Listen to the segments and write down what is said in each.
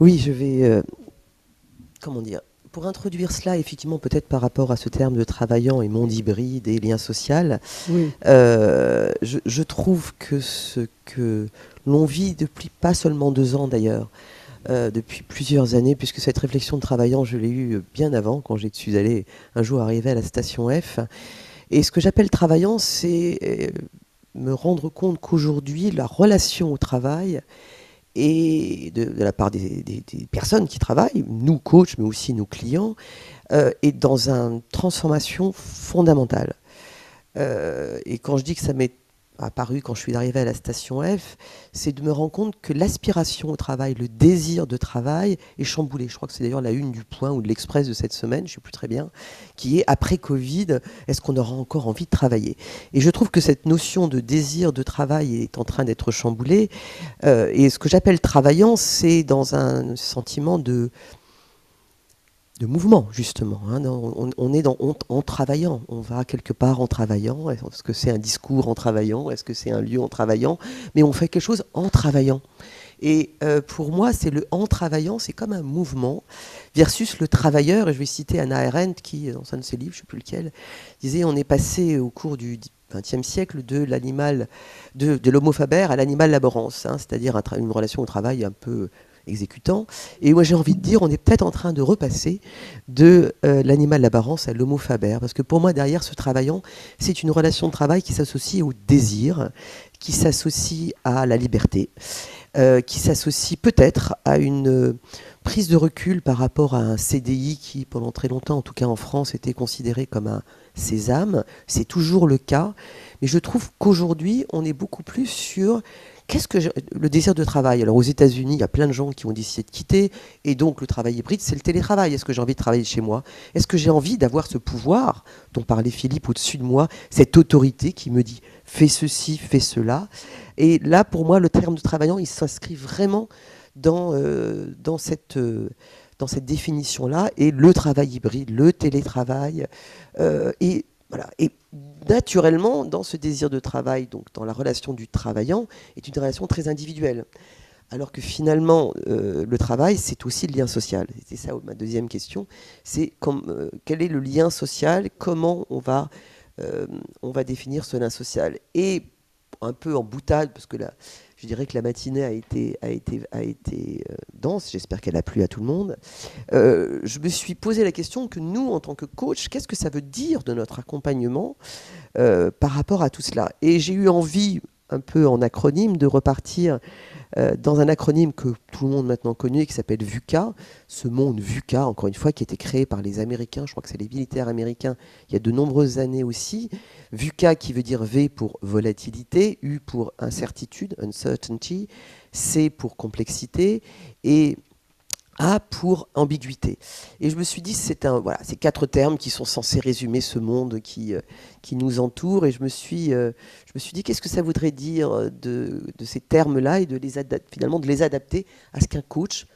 Oui, je vais, comment dire, pour introduire cela, effectivement, peut-être par rapport à ce terme de travaillant et monde hybride et lien social, Oui, je trouve que ce que l'on vit depuis pas seulement 2 ans d'ailleurs, depuis plusieurs années, puisque cette réflexion de travaillant, je l'ai eue bien avant, quand je suis allé un jour arriver à la station F. Et ce que j'appelle travaillant, c'est me rendre compte qu'aujourd'hui, la relation au travail et de la part des personnes qui travaillent, nous coachs, mais aussi nos clients, est dans une transformation fondamentale. Et quand je dis que ça m'est apparu quand je suis arrivé à la station F, c'est de me rendre compte que l'aspiration au travail, le désir de travail est chamboulé. Je crois que c'est d'ailleurs la une du Point ou de l'Express de cette semaine, je ne sais plus très bien, qui est après Covid, est-ce qu'on aura encore envie de travailler? Et je trouve que cette notion de désir de travail est en train d'être chamboulée. Et ce que j'appelle travaillant, c'est dans un sentiment de mouvement, justement. Hein. On est en travaillant. On va quelque part en travaillant. Est-ce que c'est un discours en travaillant? Est-ce que c'est un lieu en travaillant? Mais on fait quelque chose en travaillant. Et pour moi, c'est le en travaillant, c'est comme un mouvement versus le travailleur. Et je vais citer Hannah Arendt qui, dans un de ses livres, je ne sais plus lequel, disait on est passé au cours du XXe siècle de l'animal, de l'homo faber à l'animal laborans, hein, c'est-à-dire une relation au travail un peu exécutant. Et moi, j'ai envie de dire, on est peut-être en train de repasser de l'animal laborans à l'homo faber. Parce que pour moi, derrière ce travaillant, c'est une relation de travail qui s'associe au désir, qui s'associe à la liberté, qui s'associe peut-être à une prise de recul par rapport à un CDI qui, pendant très longtemps, en tout cas en France, était considéré comme un sésame. C'est toujours le cas. Mais je trouve qu'aujourd'hui, on est beaucoup plus sur le désir de travail. Alors aux États-Unis, il y a plein de gens qui ont décidé de quitter, et donc le travail hybride, c'est le télétravail. Est-ce que j'ai envie de travailler chez moi? Est-ce que j'ai envie d'avoir ce pouvoir dont parlait Philippe au-dessus de moi, cette autorité qui me dit fais ceci, fais cela? Et là, pour moi, le terme de travaillant, il s'inscrit vraiment dans cette définition-là, et le travail hybride, le télétravail, et voilà. Et naturellement, dans ce désir de travail, donc dans la relation du travaillant, est une relation très individuelle. Alors que finalement, le travail, c'est aussi le lien social. C'est ça ma deuxième question. C'est quel est le lien social? Comment on va définir ce lien social? Et un peu en boutade, parce que là, je dirais que la matinée a été dense. J'espère qu'elle a plu à tout le monde. Je me suis posé la question que nous, en tant que coach, qu'est-ce que ça veut dire de notre accompagnement par rapport à tout cela? Et j'ai eu envie, un peu en acronyme, de repartir dans un acronyme que tout le monde maintenant connu, qui s'appelle VUCA. Ce monde VUCA, encore une fois, qui a été créé par les Américains, je crois que c'est les militaires américains, il y a de nombreuses années aussi. VUCA qui veut dire V pour volatilité, U pour incertitude, uncertainty, C pour complexité, et A pour ambiguïté. Et je me suis dit, voilà, ces 4 termes qui sont censés résumer ce monde qui nous entoure. Et je me suis dit, qu'est-ce que ça voudrait dire de ces termes-là, et finalement de les adapter à ce qu'un coach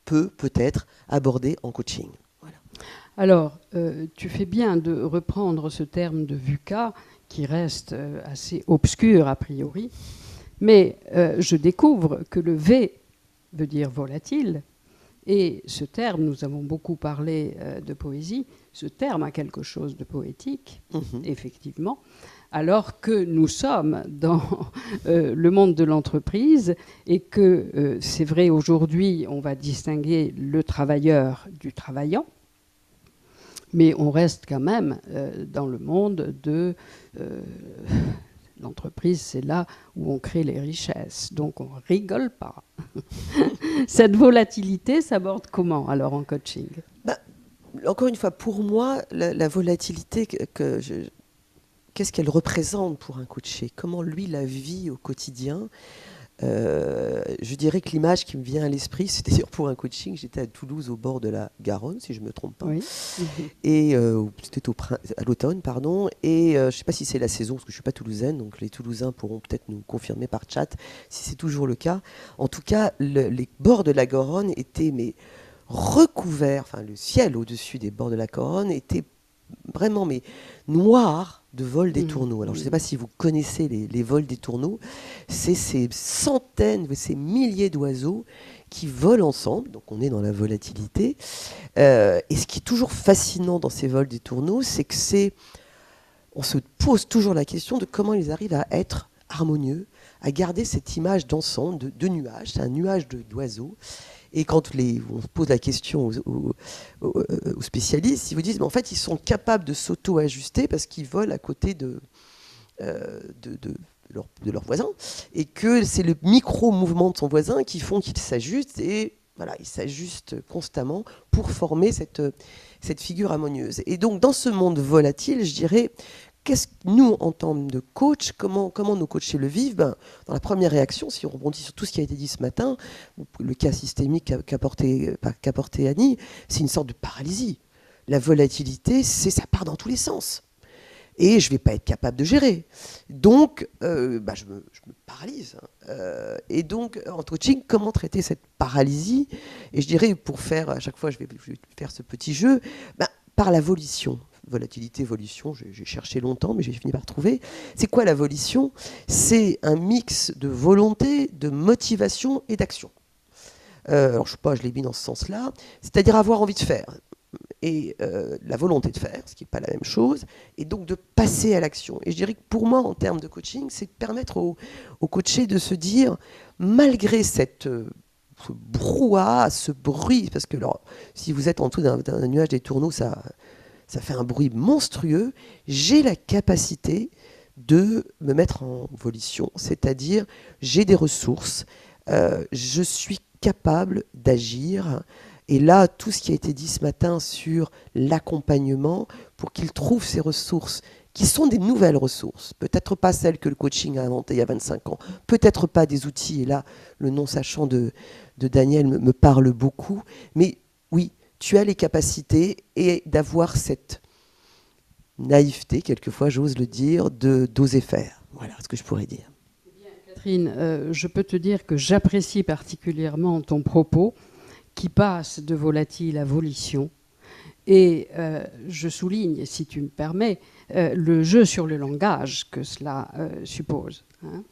peut-être aborder en coaching. Voilà. alors, tu fais bien de reprendre ce terme de VUCA qui reste assez obscur a priori, mais je découvre que le V veut dire volatile, et ce terme, nous avons beaucoup parlé de poésie, ce terme a quelque chose de poétique, effectivement, alors que nous sommes dans le monde de l'entreprise et que c'est vrai aujourd'hui, on va distinguer le travailleur du travaillant, mais on reste quand même dans le monde de l'entreprise, c'est là où on crée les richesses. Donc on rigole pas. Cette volatilité s'aborde comment alors en coaching? Encore une fois, pour moi, la volatilité, qu'est-ce qu'elle représente pour un coaché? Comment lui la vit au quotidien? Je dirais que l'image qui me vient à l'esprit, c'est d'ailleurs pour un coaching, j'étais à Toulouse au bord de la Garonne, si je ne me trompe pas, Oui. et c'était à l'automne, pardon, et je ne sais pas si c'est la saison, parce que je ne suis pas toulousaine, donc les Toulousains pourront peut-être nous confirmer par chat si c'est toujours le cas. En tout cas, les bords de la Garonne étaient recouverts, enfin le ciel au-dessus des bords de la Garonne était vraiment noir de vols des tourneaux. Alors je ne sais pas si vous connaissez les vols des tourneaux, c'est ces centaines, ces milliers d'oiseaux qui volent ensemble, donc on est dans la volatilité. Et ce qui est toujours fascinant dans ces vols des tourneaux, c'est que on se pose toujours la question de comment ils arrivent à être harmonieux, à garder cette image d'ensemble, de nuages, c'est un nuage d'oiseaux. Et quand on pose la question aux spécialistes, ils vous disent, mais en fait, ils sont capables de s'auto-ajuster parce qu'ils volent à côté de leurs voisins, et que c'est le micro-mouvement de son voisin qui font qu'il s'ajuste, et voilà, il s'ajuste constamment pour former cette figure harmonieuse. Et donc, dans ce monde volatile, je dirais, nous, en tant que coach, comment nos coachés le vivent? Dans la première réaction, si on rebondit sur tout ce qui a été dit ce matin, le cas systémique qu'a porté Annie, c'est une sorte de paralysie. La volatilité, ça part dans tous les sens. Et je ne vais pas être capable de gérer. Donc, je me paralyse. Et donc, en coaching, comment traiter cette paralysie? Et je dirais, à chaque fois, je vais faire ce petit jeu, par la volition. Volatilité, volition, j'ai cherché longtemps, mais j'ai fini par trouver. C'est quoi la volition? C'est un mix de volonté, de motivation et d'action. Alors, je sais pas, je l'ai mis dans ce sens-là. C'est-à-dire avoir envie de faire. Et la volonté de faire, ce qui n'est pas la même chose, et donc de passer à l'action. Et je dirais que pour moi, en termes de coaching, c'est de permettre aux coachés de se dire, malgré ce brouhaha, ce bruit, parce que alors, si vous êtes en dessous d'un nuage des tourneaux, ça fait un bruit monstrueux, j'ai la capacité de me mettre en volition, c'est-à-dire j'ai des ressources, je suis capable d'agir. Et là, tout ce qui a été dit ce matin sur l'accompagnement, pour qu'ils trouvent ces ressources, qui sont des nouvelles ressources, peut-être pas celles que le coaching a inventées il y a 25 ans, peut-être pas des outils, et là, le non-sachant de Daniel me parle beaucoup, mais oui, tu as les capacités, et d'avoir cette naïveté, quelquefois j'ose le dire, d'oser faire. Voilà ce que je pourrais dire. Catherine, je peux te dire que j'apprécie particulièrement ton propos, qui passe de volatile à volition. Et je souligne, si tu me permets, le jeu sur le langage que cela suppose. Hein.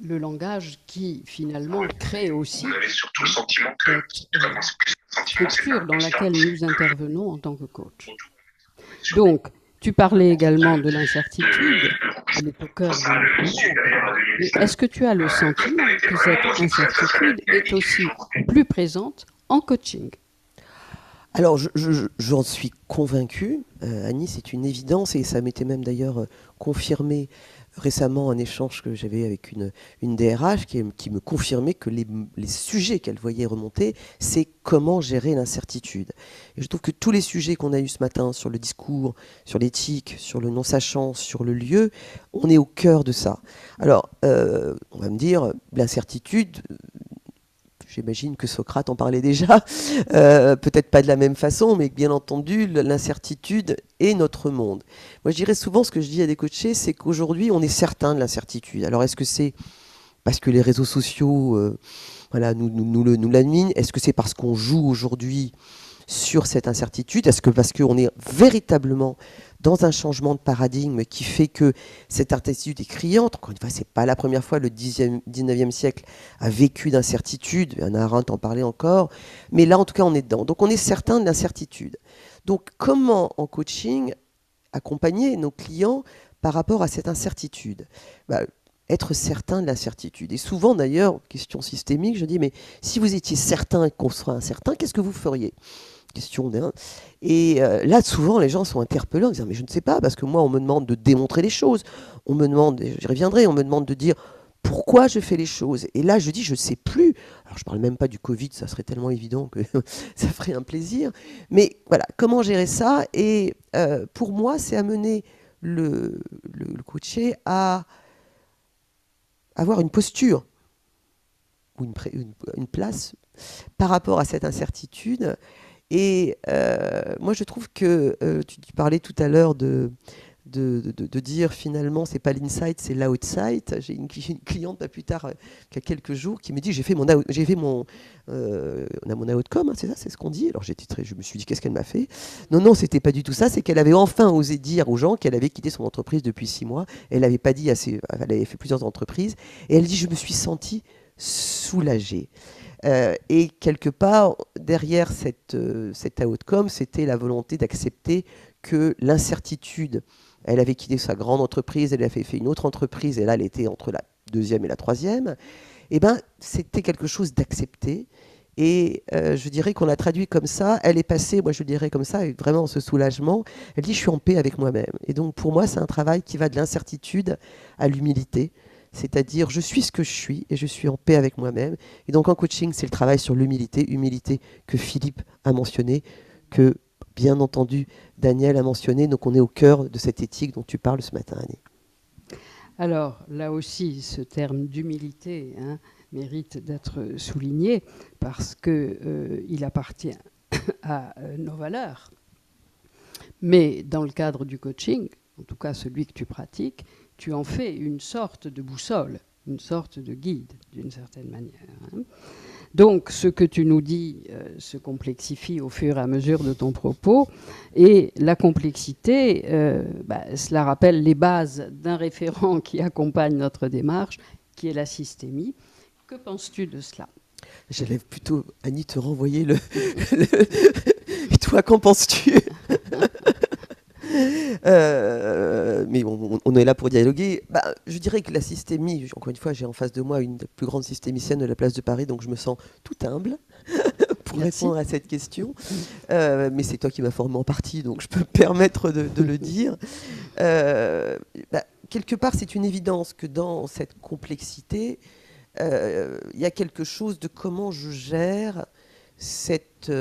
Le langage qui, finalement, crée aussi vous avez surtout le sentiment que cette structure dans laquelle nous intervenons en tant que coach. Donc, tu parlais également de l'incertitude, elle est au cœur de notre monde. Est-ce que tu as le sentiment que cette incertitude est aussi plus présente en coaching? Alors, j'en suis convaincue, Annie, c'est une évidence, et ça m'était même d'ailleurs confirmé récemment un échange que j'avais avec une DRH qui me confirmait que les sujets qu'elle voyait remonter, c'est comment gérer l'incertitude. Et je trouve que tous les sujets qu'on a eus ce matin sur le discours, sur l'éthique, sur le non-sachant, sur le lieu, on est au cœur de ça. Alors, on va me dire, l'incertitude... J'imagine que Socrate en parlait déjà, peut-être pas de la même façon, mais bien entendu, l'incertitude est notre monde. Moi, je dirais souvent, ce que je dis à des coachés, c'est qu'aujourd'hui, on est certain de l'incertitude. Alors, est-ce que c'est parce que les réseaux sociaux nous laminent? Est-ce que c'est parce qu'on joue aujourd'hui sur cette incertitude? Est-ce que parce qu'on est véritablement dans un changement de paradigme qui fait que cette incertitude est criante? Encore une fois, ce n'est pas la première fois, le 19e siècle a vécu d'incertitude, Hannah Arendt en parlait encore, mais là en tout cas on est dedans. Donc on est certain de l'incertitude. Donc comment en coaching accompagner nos clients par rapport à cette incertitude? Être certain de l'incertitude. Et souvent d'ailleurs, question systémique, je dis, mais si vous étiez certain qu'on sera incertain, qu'est-ce que vous feriez? Question d'un. Et là, souvent, les gens sont interpellés en disant, mais je ne sais pas, parce que moi, on me demande de démontrer les choses. On me demande, et j'y reviendrai, on me demande de dire pourquoi je fais les choses. Et là, je dis, je ne sais plus. Alors, je ne parle même pas du Covid, ça serait tellement évident que ça ferait un plaisir. Mais voilà, comment gérer ça? Et pour moi, c'est amener le coaché à avoir une posture ou une place par rapport à cette incertitude. Et moi, je trouve que tu parlais tout à l'heure de dire finalement, c'est pas l'insight, c'est l'outsight. J'ai une cliente pas plus tard, qu'il y a quelques jours, qui me dit, on a mon outcome, hein, c'est ça, c'est ce qu'on dit. Alors je me suis dit, qu'est-ce qu'elle m'a fait? Non, c'était pas du tout ça. C'est qu'elle avait enfin osé dire aux gens qu'elle avait quitté son entreprise depuis 6 mois. Elle n'avait pas dit elle avait fait plusieurs entreprises. Et elle dit, je me suis sentie soulagé. Et quelque part, derrière cet outcome, c'était la volonté d'accepter que l'incertitude, elle avait quitté sa grande entreprise, elle avait fait une autre entreprise, et là, elle était entre la deuxième et la troisième, et ben, c'était quelque chose d'accepté. Et je dirais qu'on l'a traduit comme ça. Elle est passée, moi je dirais comme ça, avec vraiment ce soulagement. Elle dit, je suis en paix avec moi-même. Et donc pour moi, c'est un travail qui va de l'incertitude à l'humilité. C'est-à-dire, je suis ce que je suis et je suis en paix avec moi-même. Et donc en coaching, c'est le travail sur l'humilité. Humilité que Philippe a mentionné, que bien entendu Daniel a mentionné. Donc on est au cœur de cette éthique dont tu parles ce matin, Annie. Alors là aussi, ce terme d'humilité mérite d'être souligné parce qu'il appartient à nos valeurs. Mais dans le cadre du coaching, en tout cas celui que tu pratiques, tu en fais une sorte de boussole, une sorte de guide, d'une certaine manière. Donc, ce que tu nous dis se complexifie au fur et à mesure de ton propos. Et la complexité, cela rappelle les bases d'un référent qui accompagne notre démarche, qui est la systémie. Que penses-tu de cela ? J'allais plutôt, Annie, te renvoyer le... Et toi, qu'en penses-tu ? Mais on est là pour dialoguer. Je dirais que la systémie, encore une fois, j'ai en face de moi une des plus grandes systémiciennes de la place de Paris, donc je me sens tout humble pour répondre à cette question. Mais c'est toi qui m'as formé en partie, donc je peux me permettre de le dire. Quelque part, c'est une évidence que dans cette complexité, il y a quelque chose de comment je gère cette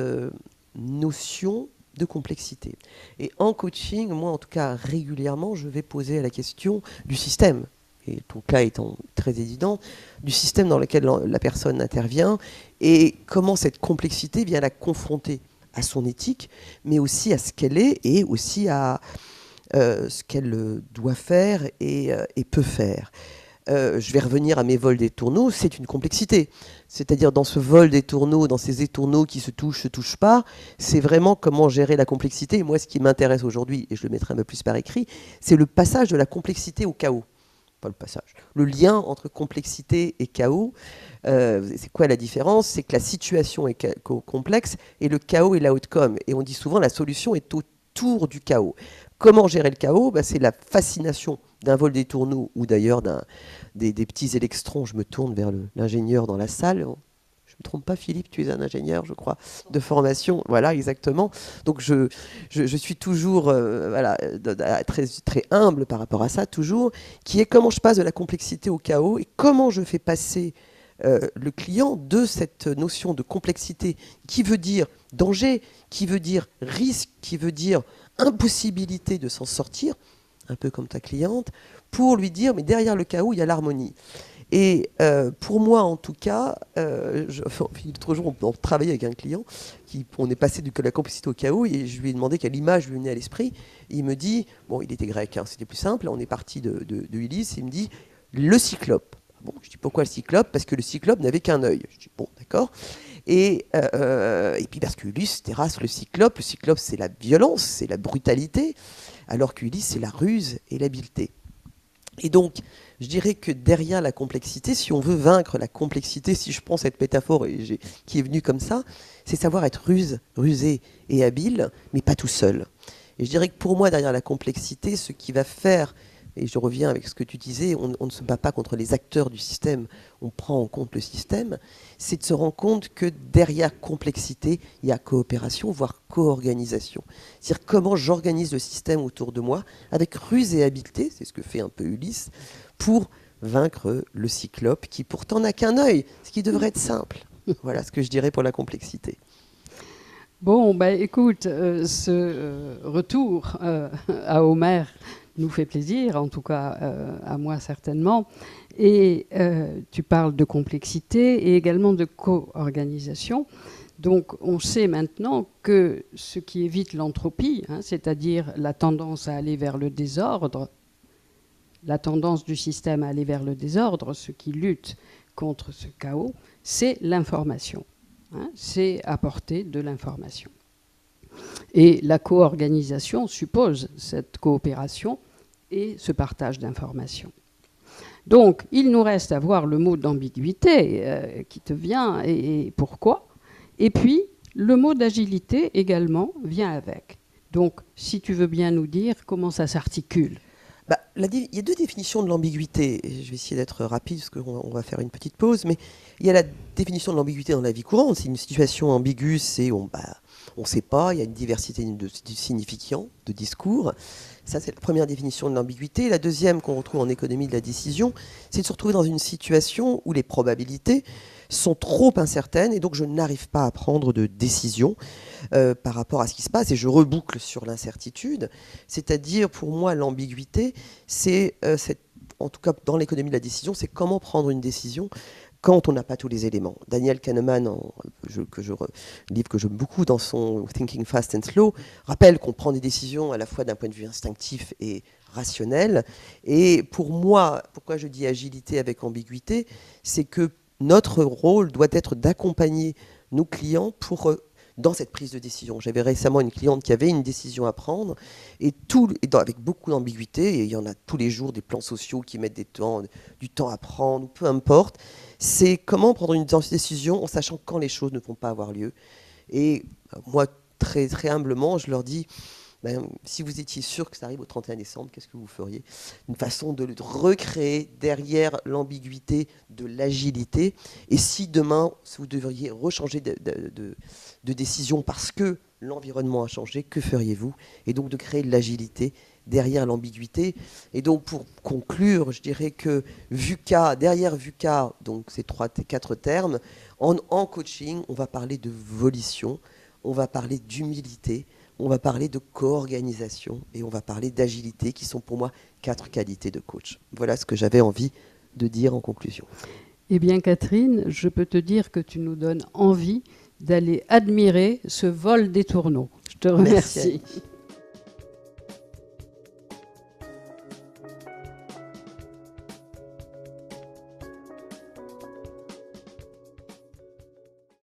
notion de complexité. Et en coaching, moi en tout cas régulièrement, je vais poser la question du système, et ton cas étant très évident, du système dans lequel la personne intervient, et comment cette complexité vient la confronter à son éthique, mais aussi à ce qu'elle est, et aussi à ce qu'elle doit faire et peut faire. Je vais revenir à mes vols des tourneaux, c'est une complexité. C'est-à-dire dans ce vol des tourneaux, dans ces étourneaux qui se touchent pas, c'est vraiment comment gérer la complexité. Et moi, ce qui m'intéresse aujourd'hui, et je le mettrai un peu plus par écrit, c'est le passage de la complexité au chaos. Pas le passage. Le lien entre complexité et chaos, c'est quoi la différence ? C'est que la situation est complexe et le chaos est l'outcome. Et on dit souvent la solution est autour du chaos. Comment gérer le chaos ? C'est la fascination d'un vol des tourneaux ou d'ailleurs des petits électrons. Je me tourne vers l'ingénieur dans la salle. Je ne me trompe pas, Philippe, tu es un ingénieur, je crois, de formation. Voilà, exactement. Donc je suis toujours très, très humble par rapport à ça, toujours, qui est comment je passe de la complexité au chaos et comment je fais passer le client de cette notion de complexité qui veut dire danger, qui veut dire risque, qui veut dire impossibilité de s'en sortir, un peu comme ta cliente, pour lui dire, mais derrière le chaos, il y a l'harmonie. Et pour moi, en tout cas, l'autre jour, on travaillait avec un client, on est passé de la complexité au chaos, et je lui ai demandé quelle image lui venait à l'esprit. Il me dit, bon, il était grec, c'était plus simple, on est parti de Ulysse, il me dit, le cyclope. Bon, je dis, pourquoi le cyclope ? Parce que le cyclope n'avait qu'un œil. Je dis, bon, d'accord. Et puis parce qu'Ulysse terrasse le cyclope c'est la violence, c'est la brutalité, alors qu'Ulysse c'est la ruse et l'habileté. Et donc, je dirais que derrière la complexité, si on veut vaincre la complexité, si je prends cette métaphore qui est venue comme ça, c'est savoir être rusé et habile, mais pas tout seul. Et je dirais que pour moi, derrière la complexité, ce qui va faire, et je reviens avec ce que tu disais, on ne se bat pas contre les acteurs du système, on prend en compte le système, c'est de se rendre compte que derrière complexité, il y a coopération, voire co-organisation. C'est-à-dire comment j'organise le système autour de moi, avec ruse et habileté, c'est ce que fait un peu Ulysse, pour vaincre le cyclope, qui pourtant n'a qu'un œil, ce qui devrait être simple. Voilà ce que je dirais pour la complexité. Bon, écoute, ce retour à Homère nous fait plaisir, en tout cas à moi certainement. Et tu parles de complexité et également de co-organisation. Donc on sait maintenant que ce qui évite l'entropie, c'est-à-dire la tendance à aller vers le désordre, la tendance du système à aller vers le désordre, ce qui lutte contre ce chaos, c'est l'information. C'est apporter de l'information. Et la co-organisation suppose cette coopération et ce partage d'informations. Donc, il nous reste à voir le mot d'ambiguïté qui te vient et pourquoi. Et puis, le mot d'agilité également vient avec. Donc, si tu veux bien nous dire comment ça s'articule. Bah, il y a deux définitions de l'ambiguïté. Je vais essayer d'être rapide parce qu'on va faire une petite pause. Mais il y a la définition de l'ambiguïté dans la vie courante. C'est une situation ambiguë, c'est on ne sait pas, il y a une diversité de significants, de discours. Ça, c'est la première définition de l'ambiguïté. La deuxième qu'on retrouve en économie de la décision, c'est de se retrouver dans une situation où les probabilités sont trop incertaines et donc je n'arrive pas à prendre de décision par rapport à ce qui se passe et je reboucle sur l'incertitude. C'est-à-dire, pour moi, l'ambiguïté, c'est, en tout cas dans l'économie de la décision, c'est comment prendre une décision quand on n'a pas tous les éléments. Daniel Kahneman, livre que j'aime beaucoup dans son Thinking Fast and Slow, rappelle qu'on prend des décisions à la fois d'un point de vue instinctif et rationnel. Et pour moi, pourquoi je dis agilité avec ambiguïté, c'est que notre rôle doit être d'accompagner nos clients dans cette prise de décision. J'avais récemment une cliente qui avait une décision à prendre avec beaucoup d'ambiguïté, et il y en a tous les jours des plans sociaux qui mettent du temps à prendre, peu importe. C'est comment prendre une décision en sachant quand les choses ne vont pas avoir lieu. Et moi, très, très humblement, je leur dis, si vous étiez sûr que ça arrive au 31 décembre, qu'est-ce que vous feriez? Une façon de recréer derrière l'ambiguïté de l'agilité. Et si demain, vous devriez rechanger de décision parce que l'environnement a changé, que feriez-vous? Et donc de créer de l'agilité derrière l'ambiguïté. Et donc pour conclure, je dirais que derrière VUCA, donc ces 4 termes, en coaching, on va parler de volition, on va parler d'humilité, on va parler de co-organisation et on va parler d'agilité, qui sont pour moi 4 qualités de coach. Voilà ce que j'avais envie de dire en conclusion. Eh bien, Catherine, je peux te dire que tu nous donnes envie d'aller admirer ce vol des tourneaux. Je te remercie. Merci.